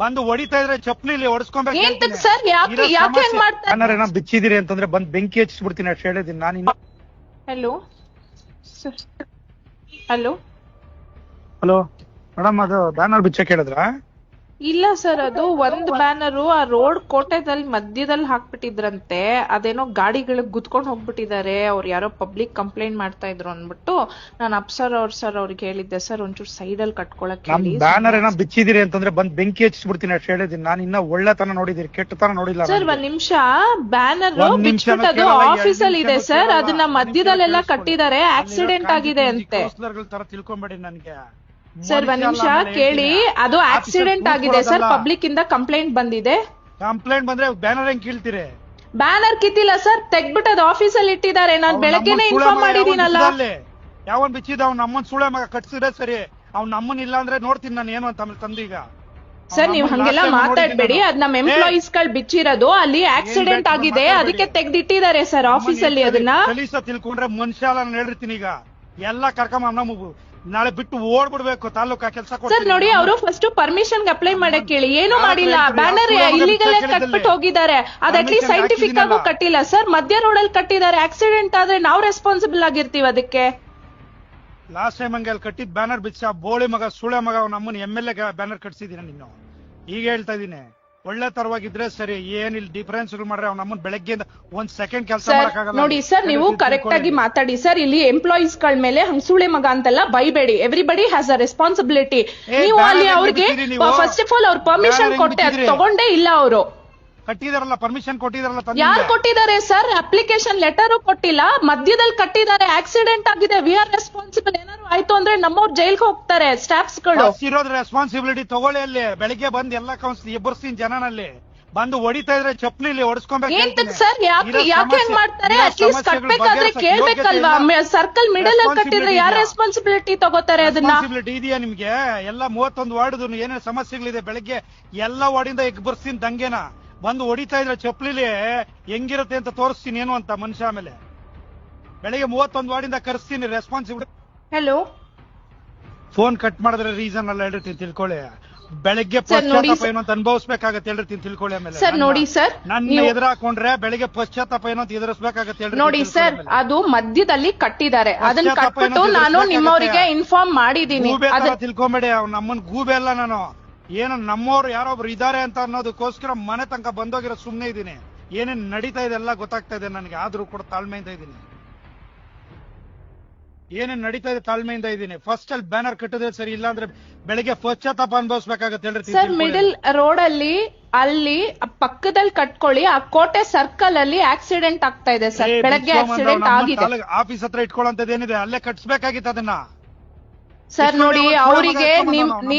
ಬಂದು ಹೊಡಿತಾ ಇದ್ರೆ ಚಪ್ಪಲಿ ಹೊಡಿಸ್ಕೊಂಬೇಕು ಸರ್ ಯಾಕೆ ಮಾಡ್ತಾರೆ ಬಿಚ್ಚಿದಿರಿ ಅಂತಂದ್ರೆ ಬಂದ್ ಬೆಂಕಿ ಹಚ್ಚಿಬಿಡ್ತೀನಿ ಅಷ್ಟು ಹೇಳಿದೀನಿ ನಾನು. ಹಲೋ ಹಲೋ ಹಲೋ ಮೇಡಮ್, ಅದು ಬ್ಯಾನರ್ ಬಿಚ್ಚಕ್ಕೆ ಹೇಳಿದ್ರ? ಇಲ್ಲ ಸರ್, ಅದು ಒಂದ್ ಬ್ಯಾನರು ಆ ರೋಡ್ ಕೋಟೆದಲ್ಲಿ ಮಧ್ಯದಲ್ಲಿ ಹಾಕ್ಬಿಟ್ಟಿದ್ರಂತೆ. ಅದೇನೋ ಗಾಡಿಗಳಿಗೆ ಗುದ್ಕೊಂಡ್ ಹೋಗ್ಬಿಟ್ಟಿದ್ದಾರೆ, ಅವ್ರು ಯಾರೋ ಪಬ್ಲಿಕ್ ಕಂಪ್ಲೇಂಟ್ ಮಾಡ್ತಾ ಇದ್ರು ಅಂದ್ಬಿಟ್ಟು ನಾನು ಅಪ್ಸರ್ ಅವ್ರಿಗೆ ಹೇಳಿದ್ದೆ, ಸರ್ ಒಂಚೂರು ಸೈಡ್ ಅಲ್ಲಿ ಕಟ್ಕೊಳಕ್ ಹೇಳಿ. ಬ್ಯಾನರ್ ಏನೋ ಬಿಚ್ಚಿದಿರಿ ಅಂತಂದ್ರೆ ಬಂದ್ ಬೆಂಕಿ ಹಚ್ಚಿಬಿಡ್ತೀನಿ ಅಷ್ಟು ಹೇಳಿದೀನಿ ನಾನು. ಇನ್ನ ಒಳ್ಳೆತನ ನೋಡಿದಿರಿ, ಕೆಟ್ಟತನ ನೋಡಿಲ್ಲ ಸರ್. ಒಂದ್ ನಿಮಿಷ, ಬ್ಯಾನರ್ ಬಿಚ್ಬಿಟ್ಟದು ಆಫೀಸ್ ಅಲ್ಲಿ ಇದೆ ಸರ್, ಅದನ್ನ ಮಧ್ಯದಲ್ಲೆಲ್ಲ ಕಟ್ಟಿದ್ದಾರೆ, ಆಕ್ಸಿಡೆಂಟ್ ಆಗಿದೆ ಅಂತೆ. ತರ ತಿಳ್ಕೊಂಬೇಡಿ ನನ್ಗೆ ಸರ್. ಒಂದ್ ನಿಮಿಷ ಕೇಳಿ, ಅದು ಆಕ್ಸಿಡೆಂಟ್ ಆಗಿದೆ ಸರ್, ಪಬ್ಲಿಕ್ ಇಂದ ಕಂಪ್ಲೇಂಟ್ ಬಂದಿದೆ. ಕಂಪ್ಲೇಂಟ್ ಬಂದ್ರೆ ಬ್ಯಾನರ್ ಹೆಂಗ್ ಕೀಳ್ತೀರಿ? ಬ್ಯಾನರ್ ಕಿತ್ತಿಲ್ಲ ಸರ್, ತೆಗ್ಬಿಟ್ಟು ಅದು ಆಫೀಸ್ ಅಲ್ಲಿ ಇಟ್ಟಿದ್ದಾರೆ. ನಾನ್ ಬೆಳಗ್ಗೆನೆ ಇನ್ಫಾರ್ಮ್ ಮಾಡಿದೀನಲ್ಲ. ಯಾವನ್ ಬಿಚ್ಚಿದ ಅವ್ನ ನಮ್ಮನ್ ಸುಳೆ ಮಗ ಕಟ್ಸಿದ್ರೆ ಸರಿ, ಅವ್ನ ನಮ್ಮನ್ ಇಲ್ಲ ಅಂದ್ರೆ ನೋಡ್ತೀನಿ ನಾನು ಏನು ಅಂತ ತಂದೀಗ. ಸರ್ ನೀವ್ ಹಂಗೆಲ್ಲ ಮಾತಾಡ್ಬೇಡಿ, ಅದ್ ನಮ್ ಎಂಪ್ಲಾಯೀಸ್ ಗಳು ಬಿಚ್ಚಿರೋದು, ಅಲ್ಲಿ ಆಕ್ಸಿಡೆಂಟ್ ಆಗಿದೆ, ಅದಕ್ಕೆ ತೆಗ್ದಿಟ್ಟಿದ್ದಾರೆ ಸರ್ ಆಫೀಸ್ ಅಲ್ಲಿ. ಅದನ್ನ ತಿಳ್ಕೊಂಡ್ರೆ ಮನುಷ್ಯ ಹೇಳಿರ್ತೀನಿ. ಈಗ ಎಲ್ಲಾ ಕರ್ಕೊಂಡ್ ನಾಳೆ ಬಿಟ್ಟು ಓಡ್ಬಿಡ್ಬೇಕು ತಾಲೂಕಾ ಕೆಲಸ. ಸರ್ ನೋಡಿ, ಅವರು ಫಸ್ಟ್ ಪರ್ಮಿಷನ್ ಅಪ್ಲೈ ಮಾಡಕ್ ಹೇಳಿ, ಏನು ಮಾಡಿಲ್ಲ. ಬ್ಯಾನರ್ ಇಲ್ಲಿಗಲ್ ಕಟ್ಬಿಟ್ಟು ಹೋಗಿದ್ದಾರೆ, ಅದ್ ಅಟ್ಲೀಸ್ಟ್ ಸೈಂಟಿಫಿಕ್ ಆಗು ಕಟ್ಟಿಲ್ಲ ಸರ್. ಮಧ್ಯ ರೋಡ್ ಅಲ್ಲಿ ಕಟ್ಟಿದ್ದಾರೆ, ಆಕ್ಸಿಡೆಂಟ್ ಆದ್ರೆ ನಾವು ರೆಸ್ಪಾನ್ಸಿಬಲ್ ಆಗಿರ್ತೀವಿ ಅದಕ್ಕೆ. ಲಾಸ್ಟ್ ಟೈಮ್ ಹಂಗೆ ಅಲ್ಲಿ ಕಟ್ಟಿದ್ ಬ್ಯಾನರ್ ಬಿಚ್ಚ ಬೋಳಿ ಮಗ ಸುಳೆ ಮಗ ನಮ್ಮನ್ನ MLA ಬ್ಯಾನರ್ ಕಟ್ಸಿದೀನಿ ನೀನು. ಈಗ ಹೇಳ್ತಾ ಇದೀನಿ, ಒಳ್ಳೆ ತರವಾಗಿದ್ರೆ ಸರಿ, ಏನಿಲ್ಲ ಡಿಫರೆನ್ಸ್ ಮಾಡ್ರೆ ಅವ್ನ ನಮ್ಮನ್ನ ಬೆಳಗ್ಗೆಯಿಂದ ಒಂದ್ ಸೆಕೆಂಡ್ ಕೆಲಸ ಮಾಡಕ್ಕಾಗಲ್ಲ. ನೋಡಿ ಸರ್, ನೀವು ಕರೆಕ್ಟ್ ಆಗಿ ಮಾತಾಡಿ ಸರ್. ಇಲ್ಲಿ ಎಂಪ್ಲಾಯೀಸ್ ಗಳ ಮೇಲೆ ಹಂಗ್ ಸುಳೆ ಮಗ ಅಂತೆಲ್ಲ ಬೈಬೇಡಿ. Everybody has a responsibility. ನೀವು ಅಲ್ಲಿ ಅವ್ರಿಗೆ ಫಸ್ಟ್ ಆಫ್ ಆಲ್ ಅವ್ರ ಪರ್ಮಿಷನ್ ಕೊಟ್ಟೆ, ಅದು ತಗೊಂಡೇ ಇಲ್ಲ ಅವರು. ಕಟ್ಟಿದಾರಲ್ಲ, ಪರ್ಮಿಷನ್ ಕೊಟ್ಟಿದಾರಲ್ಲ. ಯಾರು ಕೊಟ್ಟಿದ್ದಾರೆ ಸರ್? ಅಪ್ಲಿಕೇಶನ್ ಲೆಟರ್ ಕೊಟ್ಟಿಲ್ಲ, ಮಧ್ಯದಲ್ಲಿ ಕಟ್ಟಿದ್ದಾರೆ, ಆಕ್ಸಿಡೆಂಟ್ ಆಗಿದೆ, ವಿ ಆರ್ ರೆಸ್ಪಾನ್ಸಿಬಲ್. ಏನಾದ್ರು ಆಯ್ತು ಅಂದ್ರೆ ನಮ್ಮವ್ರು ಜೈಲ್ಗೆ ಹೋಗ್ತಾರೆ ಸ್ಟಾಫ್ಸ್ ಗಳು. ಇರೋದ್ ರೆಸ್ಪಾನ್ಸಿಬಿಲಿಟಿ ತಗೊಳ್ಳಿ. ಅಲ್ಲಿ ಬೆಳಿಗ್ಗೆ ಬಂದ್ ಎಲ್ಲಾ ಕೌನ್ಸಿಲ್ ಎಬ್ಬರ್ಸ್ತೀನಿ ಜನನಲ್ಲಿ, ಬಂದು ಹೊಡಿತಾ ಇದ್ರೆ ಚಪ್ಪಲಿ ಹೊಡಿಸ್ಕೊಂಬೇಕು ಸರ್. ಯಾಕೆ ಮಾಡ್ತಾರೆ? ಅಟ್ಲೀಸ್ಟ್ ಕಟ್ಬೇಕಾದ್ರೆ ಕೇಳ್ಬೇಕಲ್ವಾ? ಸರ್ಕಲ್ ಮಿಡಲ್ ಅಲ್ಲಿ ಕಟ್ಟಿದ್ರೆ ಯಾರು ರೆಸ್ಪಾನ್ಸಿಬಿಲಿಟಿ ತಗೋತಾರೆ? ಅದನ್ನ ಇದೆಯಾ ನಿಮ್ಗೆ? ಎಲ್ಲ 31 ವಾರ್ಡ್ ಏನೇನು ಸಮಸ್ಯೆಗಳಿದೆ, ಬೆಳಿಗ್ಗೆ ಎಲ್ಲಾ ವಾರ್ಡಿಂದ ಎಬ್ಬರ್ಸ್ತೀನಿ ದಂಗೆನ. ಬಂದು ಹೊಡಿತಾ ಇದ್ರೆ ಚಪ್ಪಲಿ ಹೆಂಗಿರುತ್ತೆ ಅಂತ ತೋರಿಸ್ತೀನಿ ಏನು ಅಂತ ಮನುಷ್ಯ. ಆಮೇಲೆ ಬೆಳಿಗ್ಗೆ 31 ವಾರ್ಡಿಂದ ಕರೆಸ್ತೀನಿ ರೆಸ್ಪಾನ್ಸಿಬಿಲಿಟಿ. ಹಲೋ, ಫೋನ್ ಕಟ್ ಮಾಡಿದ್ರೆ ರೀಸನ್ ಅಲ್ಲ ಹೇಳಿರ್ತೀನಿ ತಿಳ್ಕೊಳ್ಳಿ. ಬೆಳಿಗ್ಗೆ ಪಶ್ಚಾತ್ತಾಪ ಏನೋ ಅಂತ ಅನುಭವಿಸ್ಬೇಕಾಗತ್ತೆ ಹೇಳಿರ್ತೀನಿ ತಿಳ್ಕೊಳ್ಳಿ. ಆಮೇಲೆ ಸರ್ ನೋಡಿ ಸರ್, ನನ್ನ ಎದುರು ಹಾಕೊಂಡ್ರೆ ಬೆಳಿಗ್ಗೆ ಪಶ್ಚಾತ್ತಾಪ ಏನೋ ಅಂತ ಎದುರಿಸ್ಬೇಕಾಗತ್ತೆ ಹೇಳಿ. ನೋಡಿ ಸರ್, ಅದು ಮಧ್ಯದಲ್ಲಿ ಕಟ್ಟಿದ್ದಾರೆ, ಅದನ್ನ ಕಟ್ಬಿಟ್ಟು ನಾನು ನಿಮ್ಮವರಿಗೆ ಇನ್ಫಾರ್ಮ್ ಮಾಡಿದೀನಿ. ತಿಳ್ಕೊಂಬೇಡಿ, ಅವ್ನು ನಮ್ಮನ್ ಗೂಬೆ ಅಲ್ಲ ನಾನು. ಏನೋ ನಮ್ಮವ್ರು ಯಾರೊಬ್ರು ಇದಾರೆ ಅಂತ ಅನ್ನೋದಕ್ಕೋಸ್ಕರ ಮನೆ ತನಕ ಬಂದೋಗಿರೋ ಸುಮ್ನೆ ಇದೀನಿ. ಏನೇನ್ ನಡೀತಾ ಇದೆ ಎಲ್ಲ ಗೊತ್ತಾಗ್ತಾ ಇದೆ ನನಗೆ, ಆದ್ರೂ ಕೂಡ ತಾಳ್ಮೆಯಿಂದ ಇದ್ದೀನಿ. ಏನೇನ್ ನಡೀತಾ ಇದೆ ತಾಳ್ಮೆಯಿಂದ ಇದ್ದೀನಿ. ಫಸ್ಟ್ ಅಲ್ಲಿ ಬ್ಯಾನರ್ ಕಟ್ಟಿದ್ರೆ ಸರಿ, ಇಲ್ಲ ಅಂದ್ರೆ ಬೆಳಿಗ್ಗೆ ಪಶ್ಚಾತ್ತಾಪ ಅನುಭವಿಸ್ಬೇಕಾಗತ್ತೆ ಹೇಳ್ರಿ ಸರ್. ಮಿಡಲ್ ರೋಡ್ ಅಲ್ಲಿ ಪಕ್ಕದಲ್ಲಿ ಕಟ್ಕೊಳ್ಳಿ. ಆ ಕೋಟೆ ಸರ್ಕಲ್ ಅಲ್ಲಿ ಆಕ್ಸಿಡೆಂಟ್ ಆಗ್ತಾ ಇದೆ ಸರ್, ಬೆಳಗ್ಗೆ ಆಕ್ಸಿಡೆಂಟ್ ಆಗಿದೆ. ಆಫೀಸ್ ಹತ್ರ ಇಟ್ಕೊಳ್ಳೋಂತದ್ದೇನಿದೆ ಅಲ್ಲೇ ಕಟ್ಸ್ಬೇಕಾಗಿತ್ತು ಅದನ್ನ ಸರ್. ನೋಡಿ, ಅವರಿಗೆ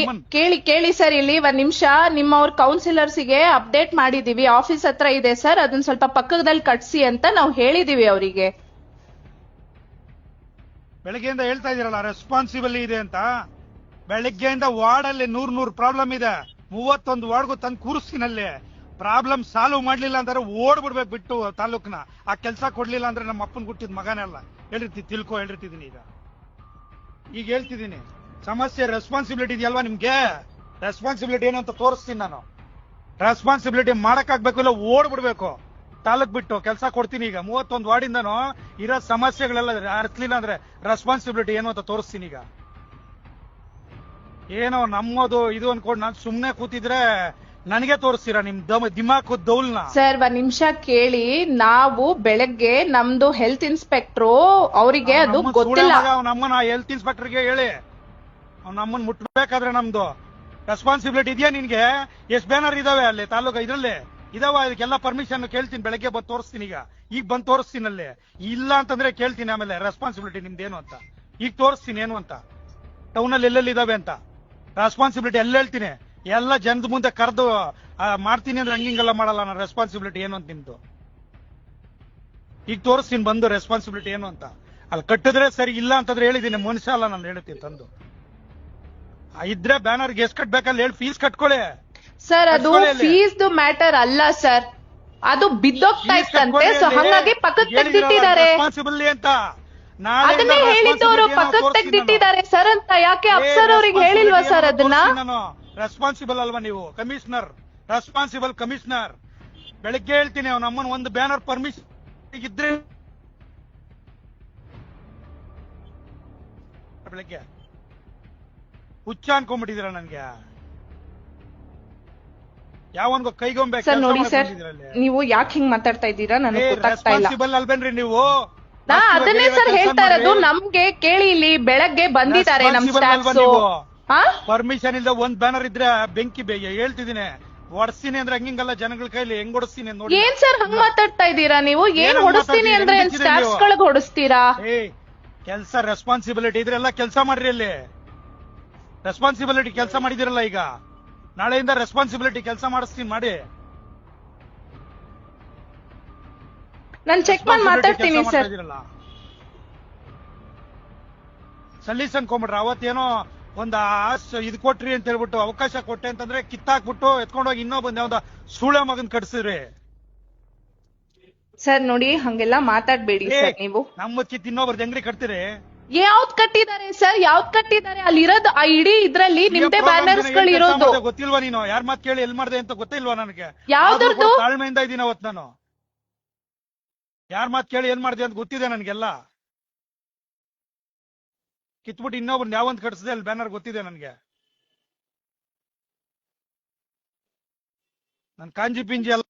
ಕೇಳಿ ಸರ್, ಇಲ್ಲಿ ಒಂದ್ ನಿಮಿಷ. ನಿಮ್ಮವ್ರ ಕೌನ್ಸಿಲರ್ಸ್ ಗೆ ಅಪ್ಡೇಟ್ ಮಾಡಿದೀವಿ, ಆಫೀಸ್ ಹತ್ರ ಇದೆ ಸರ್, ಅದನ್ನ ಸ್ವಲ್ಪ ಪಕ್ಕದಲ್ಲಿ ಕಟ್ಸಿ ಅಂತ ನಾವು ಹೇಳಿದೀವಿ ಅವರಿಗೆ. ಬೆಳಗ್ಗೆಯಿಂದ ಹೇಳ್ತಾ ಇದೀರಲ್ಲ ರೆಸ್ಪಾನ್ಸಿಬಲ್ ಇದೆ ಅಂತ. ಬೆಳಗ್ಗೆಯಿಂದ ವಾರ್ಡ್ ಅಲ್ಲಿ 100 ಪ್ರಾಬ್ಲಮ್ ಇದೆ. 31 ವಾರ್ಡ್ಗೂ ತಂದು ಕೂರಿಸ್ತೀನಲ್ಲಿ. ಪ್ರಾಬ್ಲಮ್ ಸಾಲ್ವ್ ಮಾಡ್ಲಿಲ್ಲ ಅಂದ್ರೆ ಓಡ್ಬಿಡ್ಬೇಕು ಬಿಟ್ಟು ತಾಲೂಕ್ನ. ಆ ಕೆಲಸ ಕೊಡ್ಲಿಲ್ಲ ಅಂದ್ರೆ ನಮ್ಮ ಅಪ್ಪನ್ ಹುಟ್ಟಿದ ಮಗನೆಲ್ಲ ಹೇಳಿರ್ತಿದ್ದೀನಿ. ಈಗ ಹೇಳ್ತಿದ್ದೀನಿ, ಸಮಸ್ಯೆ ರೆಸ್ಪಾನ್ಸಿಬಿಲಿಟಿ ಇದೆಯಲ್ವಾ ನಿಮ್ಗೆ? ರೆಸ್ಪಾನ್ಸಿಬಿಲಿಟಿ ಏನು ಅಂತ ತೋರಿಸ್ತೀನಿ ನಾನು. ರೆಸ್ಪಾನ್ಸಿಬಿಲಿಟಿ ಮಾಡಕ್ಕಾಗ್ಬೇಕು, ಇಲ್ಲ ಓಡ್ಬಿಡ್ಬೇಕು ತಾಲೂಕ್ ಬಿಟ್ಟು. ಕೆಲಸ ಕೊಡ್ತೀನಿ ಈಗ 31 ವಾರ್ಡಿಂದನೂ ಇರೋ ಸಮಸ್ಯೆಗಳೆಲ್ಲ ಅರ್ಥಲಿಲ್ಲ ಅಂದ್ರೆ ರೆಸ್ಪಾನ್ಸಿಬಿಲಿಟಿ ಏನು ಅಂತ ತೋರಿಸ್ತೀನಿ. ಈಗ ಏನೋ ನಮ್ಮದು ಇದು ಅನ್ಕೊಂಡು ನಾನು ಸುಮ್ನೆ ಕೂತಿದ್ರೆ ನನಗೆ ತೋರಿಸ್ತೀರಾ ನಿಮ್ ದಿಮಾಕು ದೌಲ್ನ? ಸರ್ ಒಂದ್ ನಿಮಿಷ ಕೇಳಿ. ನಾವು ಬೆಳಗ್ಗೆ ನಮ್ದು ಹೆಲ್ತ್ ಇನ್ಸ್ಪೆಕ್ಟ್ರು ಅವರಿಗೆ ಅದು ಗೊತ್ತಿಲ್ಲ. ನಮ್ಮನ್ನ ಹೆಲ್ತ್ ಇನ್ಸ್ಪೆಕ್ಟರ್ಗೆ ಹೇಳಿ, ನಮ್ಮನ್ನ ಮುಟ್ಬೇಕಾದ್ರೆ ನಮ್ದು ರೆಸ್ಪಾನ್ಸಿಬಿಲಿಟಿ ಇದೆಯಾ ನಿನ್ಗೆ? ಎಷ್ಟ್ ಬ್ಯಾನರ್ ಇದಾವೆ ಅಲ್ಲಿ ತಾಲೂಕು ಇದ್ರಲ್ಲಿ ಇದಾವ? ಇದಕ್ಕೆಲ್ಲ ಪರ್ಮಿಷನ್ ಕೇಳ್ತೀನಿ, ಬೆಳಗ್ಗೆ ಬಂದು ತೋರಿಸ್ತೀನಿ. ಈಗ ಬಂದು ತೋರಿಸ್ತೀನಿ ಅಲ್ಲಿ. ಇಲ್ಲ ಅಂತಂದ್ರೆ ಕೇಳ್ತೀನಿ ಆಮೇಲೆ ರೆಸ್ಪಾನ್ಸಿಬಿಲಿಟಿ ನಿಮ್ದೇನು ಅಂತ. ಈಗ ತೋರಿಸ್ತೀನಿ ಏನು ಅಂತ, ಟೌನ್ ಅಲ್ಲಿ ಎಲ್ಲೆಲ್ಲಿ ಇದಾವೆ ಅಂತ ರೆಸ್ಪಾನ್ಸಿಬಿಲಿಟಿ ಎಲ್ಲ ಹೇಳ್ತೀನಿ. ಎಲ್ಲ ಜನದ ಮುಂದೆ ಕರೆದು ಮಾಡ್ತೀನಿ ಅಂದ್ರೆ ಹಂಗಿಂಗೆಲ್ಲ ಮಾಡಲ್ಲ ನಾನು. ರೆಸ್ಪಾನ್ಸಿಬಿಲಿಟಿ ಏನು ಅಂತ ನಿಮ್ದು ಈಗ ತೋರಿಸ್ತೀನಿ ಬಂದು ರೆಸ್ಪಾನ್ಸಿಬಿಲಿಟಿ ಏನು ಅಂತ. ಅಲ್ಲಿ ಕಟ್ಟಿದ್ರೆ ಸರಿ, ಇಲ್ಲ ಅಂತಂದ್ರೆ ಹೇಳಿದ್ದೀನಿ ಮನುಷ್ಯ ಅಲ್ಲ ನಾನು ಹೇಳ್ತೀನಿ ತಂದು. ಇದ್ರೆ ಬ್ಯಾನರ್ಗೆ ಎಷ್ಟು ಕಟ್ಬೇಕಲ್ಲ ಹೇಳಿ, ಫೀಸ್ ಕಟ್ಕೊಳ್ಳಿ ಸರ್. ಅದು ಫೀಸ್ ಮ್ಯಾಟರ್ ಅಲ್ಲ ಸರ್, ಅದು ಬಿದ್ದೋಗ್ತಾ ಇತ್ತಂತೆ, ಸೊ ಹಂಗಾಗಿ ಪಕ್ಕಕ್ಕೆ ತೆಗ್ದಿಟ್ಟಿದ್ದಾರೆ. ರೆಸ್ಪಾನ್ಸಿಬಲ್ ಅಂತ ಅದನ್ನೇ ಹೇಳಿದ್ದವರು, ಪಕ್ಕಕ್ಕೆ ತೆಗ್ದಿಟ್ಟಿದ್ದಾರೆ ಸರ್ ಅಂತ. ಯಾಕೆ ಅಫ್ಸರ್ ಅವ್ರಿಗೆ ಹೇಳಿಲ್ವಾ ಸರ್ ಅದನ್ನ? ರೆಸ್ಪಾನ್ಸಿಬಲ್ ಅಲ್ವಾ ನೀವು? Commissioner, responsible commissioner. ಬೆಳಿಗ್ಗೆ ಹೇಳ್ತೀನಿ ಅವ್ನ ಅಮ್ಮನ ಒಂದು ಬ್ಯಾನರ್ ಪರ್ಮಿಷನ್ ಇದ್ರೆ ಬೆಳಗ್ಗೆ ಹುಚ್ಚ ಅನ್ಕೊಂಡ್ಬಿಟ್ಟಿದ್ದೀರ ನನ್ಗೆ. ಯಾವನ್ಗೋ ಕೈಗೊಂಬೆ ಸರ್ ನೋಡಿ ಸರ್, ನೀವು ಯಾಕೆ ಹಿಂಗ್ ಮಾತಾಡ್ತಾ ಇದ್ದೀರಾ ನನಗೆ ಗೊತ್ತಾಗ್ತಾ ಇಲ್ಲ. ರೆಸ್ಪಾನ್ಸಿಬಲ್ ಅಲ್ವೇನ್ರಿ ನೀವು? ನಾ ಅದನ್ನೇ ಸರ್ ಹೇಳ್ತಾ ಇರೋದು. ನಮ್ಗೆ ಕೇಳಿ, ಇಲ್ಲಿ ಬೆಳಗ್ಗೆ ಬಂದಿದ್ದಾರೆ ನಮ್ ಸ್ಟಾಫ್ಸ್. ಪರ್ಮಿಷನ್ ಇಲ್ಲದ ಒಂದ್ ಬ್ಯಾನರ್ ಇದ್ರೆ ಬೆಂಕಿ ಹೇಳ್ತಿದ್ದೀನಿ, ಹೊಡ್ಸ್ತೀನಿ ಅಂದ್ರೆ ಹಂಗಿಂಗಲ್ಲ, ಜನಗಳ ಕೈಲಿ ಹೆಂಗ್ ಹೊಡಿಸ್ತೀನಿ ನೋಡಿ. ಏನ್ ಸರ್ ಹಂಗ್ ಮಾತಾಡ್ತಾ ಇದ್ದೀರಾ ನೀವು? ಏನ್ ಹೊಡಿಸ್ತೀನಿ ಅಂದ್ರೆ ಏನ್ ಸ್ಟಾಫ್ಸ್ ಗಳಿಗೆ ಹೊಡಿಸ್ತೀರಾ? ಕೆಲ್ಸ ರೆಸ್ಪಾನ್ಸಿಬಿಲಿಟಿ ಇದ್ರೆಲ್ಲ ಕೆಲ್ಸ ಮಾಡ್ರಿ. ಅಲ್ಲಿ ರೆಸ್ಪಾನ್ಸಿಬಿಲಿಟಿ ಕೆಲಸ ಮಾಡಿದಿರಲ್ಲ, ಈಗ ನಾಳೆಯಿಂದ ರೆಸ್ಪಾನ್ಸಿಬಿಲಿಟಿ ಕೆಲಸ ಮಾಡಿಸ್ತೀನಿ ಮಾಡಿ. ನಾನು ಚೆಕ್ ಮಾಡಿ ಮಾತಾಡ್ತೀನಿ ಸರ್. ಸಲೀಸ್ ಅನ್ಕೊಂಬಿಟ್ರ ಅವತ್ತೇನೋ ಒಂದ್ ಇದು ಕೊಟ್ರಿ ಅಂತ ಹೇಳ್ಬಿಟ್ಟು, ಅವಕಾಶ ಕೊಟ್ಟೆ ಅಂತಂದ್ರೆ ಕಿತ್ತಾಕ್ಬಿಟ್ಟು ಎತ್ಕೊಂಡೋಗಿ ಇನ್ನೊಬ್ಬಂದ್ ಯಾವ್ದ ಸೂಳೆ ಮಗನ್ ಕಟ್ಸಿದ್ರಿ. ಸರ್ ನೋಡಿ, ಹಂಗೆಲ್ಲ ಮಾತಾಡ್ಬೇಡಿ ಸರ್ ನೀವು. ನಮ್ಮ ಕಿತ್ ಇನ್ನೊಬ್ರದ್ದು ಹೆಂಗ್ರಿ ಕಟ್ತೀರಿ? ಯಾವ್ದ್ ಕಟ್ಟಿದ್ದಾರೆ ಸರ್? ಯಾವ್ದ್ ಕಟ್ಟಿದ್ದಾರೆ? ಅಲ್ಲಿರೋದು ಆ ಇಡೀ ಇದ್ರಲ್ಲಿ ನಿಮ್ದೇ ಬ್ಯಾನರ್ಸ್ ಗಳು ಇರೋದು. ಗೊತ್ತಿಲ್ವಾ ನೀನು? ಯಾರ್ ಮಾತ್ ಕೇಳಿ ಎಲ್ ಮಾಡ್ದೆ ಅಂತ ಗೊತ್ತಿಲ್ವಾ ನನಗೆ? ಯಾವ್ದು ತಾಳ್ಮೆಯಿಂದ ಇದೀನಿ ಅವತ್ ನಾನು. ಯಾರ್ ಮಾತ್ ಕೇಳಿ ಏನ್ ಮಾಡ್ದೆ ಅಂತ ಗೊತ್ತಿದೆ ನನ್ಗೆಲ್ಲ. ಕಿತ್ಬಿಟ್ಟು ಇನ್ನೊಬ್ರು ಯಾವಂತ ಕಟ್ಸಿದೆ ಅಲ್ಲಿ ಬ್ಯಾನರ್ ಗೊತ್ತಿದೆ ನನ್ಗೆ. ನನ್ ಕಾಂಜಿ ಪಿಂಜಿ ಎಲ್ಲ